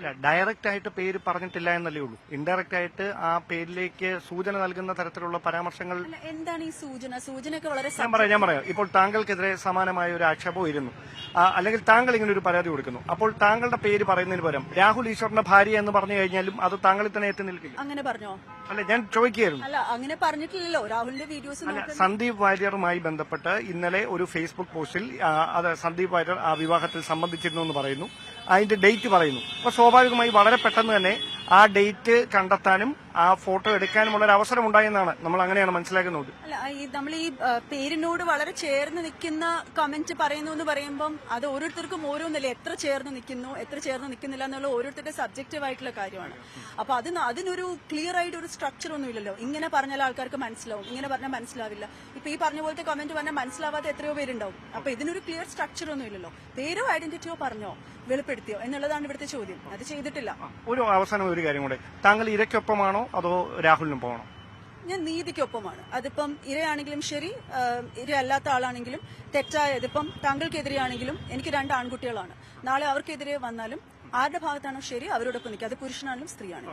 അല്ല, ഡയറക്റ്റ് ആയിട്ട് പേര് പറഞ്ഞിട്ടില്ല എന്നല്ലേ ഉള്ളൂ. ഇൻഡയറക്റ്റ് ആയിട്ട് ആ പേരിലേക്ക് സൂചന നൽകുന്ന തരത്തിലുള്ള പരാമർശങ്ങൾ. എന്താണ് ഈ സൂചന? സൂചനയൊക്കെ വളരെ ഞാൻ പറയാം. ഇപ്പോൾ താങ്കൾക്കെതിരെ സമാനമായ ഒരു ആക്ഷേപം ഇരുന്നു, അല്ലെങ്കിൽ താങ്കൾ ഇങ്ങനെ ഒരു പരാതി കൊടുക്കുന്നു. അപ്പോൾ താങ്കളുടെ പേര് പറയുന്നതിന് പകരം രാഹുൽ ഈശ്വറിന്റെ ഭാര്യ എന്ന് പറഞ്ഞു കഴിഞ്ഞാലും അത് താങ്കളിൽ തന്നെ എത്തി നിൽക്കില്ല. അങ്ങനെ പറഞ്ഞോ? അല്ല, ഞാൻ ചോദിക്കുകയായിരുന്നു. അല്ല, അങ്ങനെ പറഞ്ഞിട്ടില്ലല്ലോ. രാഹുലിന്റെ വീഡിയോസ് അല്ല, സന്ദീപ് വാര്യറുമായി ബന്ധപ്പെട്ട് ഇന്നലെ ഒരു ഫേസ്ബുക്ക് പോസ്റ്റിൽ അത് സന്ദീപ് വാര്യർ ആ വിവാഹത്തിൽ സംബന്ധിച്ചിരുന്നു എന്ന് പറയുന്നു. അതിന്റെ ഡേറ്റ് പറയുന്നു. അപ്പൊ സ്വാഭാവികമായി വളരെ പെട്ടെന്ന് തന്നെ ആ ഡേറ്റ് കണ്ടെത്താനും ആ ഫോട്ടോ എടുക്കാനുമുള്ള ഒരു അവസരം ഉണ്ടായെന്നാണ് നമ്മൾ അങ്ങനെയാണ് മനസ്സിലാക്കുന്നത്. അല്ല, നമ്മൾ ഈ പേരിനോട് വളരെ ചേർന്ന് നിൽക്കുന്ന കമന്റ് പറയുന്നു എന്ന് പറയുമ്പം അത് ഓരോരുത്തർക്കും ഓരോന്നല്ലേ, എത്ര ചേർന്ന് നിൽക്കുന്നു എത്ര ചേർന്ന് നിൽക്കുന്നില്ല എന്നുള്ള ഓരോരുത്തരുടെ സബ്ജക്റ്റീവ് ആയിട്ടുള്ള കാര്യമാണ്. അപ്പൊ അതിനൊരു ക്ലിയർ ആയിട്ട് ഒരു സ്ട്രക്ചർ ഒന്നും ഇല്ലല്ലോ. ഇങ്ങനെ പറഞ്ഞാൽ ആൾക്കാർക്ക് മനസ്സിലാവും, ഇങ്ങനെ പറഞ്ഞാൽ മനസ്സിലാവില്ല. ഇപ്പൊ ഈ പറഞ്ഞ പോലത്തെ കമന്റ് പറഞ്ഞാൽ മനസ്സിലാവാത്ത എത്രയോ പേരുണ്ടാവും. അപ്പൊ ഇതിനൊരു ക്ലിയർ സ്ട്രക്ചർ ഒന്നും ഇല്ലല്ലോ. പേരോ ഐഡന്റിറ്റിയോ പറഞ്ഞോ വെളിപ്പെടുത്തിയോ എന്നുള്ളതാണ് ഇവിടുത്തെ ചോദ്യം. അത് ചെയ്തിട്ടില്ല. ഒരു അവസാനം ഒരു കാര്യം കൂടെ, താങ്കൾ ഇരയ്ക്കൊപ്പമാണോ അതോ രാഹുലിനും പോകണോ? ഞാൻ നീതിക്കൊപ്പമാണ്. അതിപ്പം ഇരയാണെങ്കിലും ശരി, ഇരയല്ലാത്ത ആളാണെങ്കിലും തെറ്റായ, ഇതിപ്പം താങ്കൾക്കെതിരെയാണെങ്കിലും എനിക്ക് 2 ആൺകുട്ടികളാണ്. നാളെ അവർക്കെതിരെ വന്നാലും ആരുടെ ഭാഗത്താണോ ശരി അവരോടൊപ്പം നിൽക്കുക. അത് പുരുഷനാണെങ്കിലും സ്ത്രീയാണെങ്കിലും.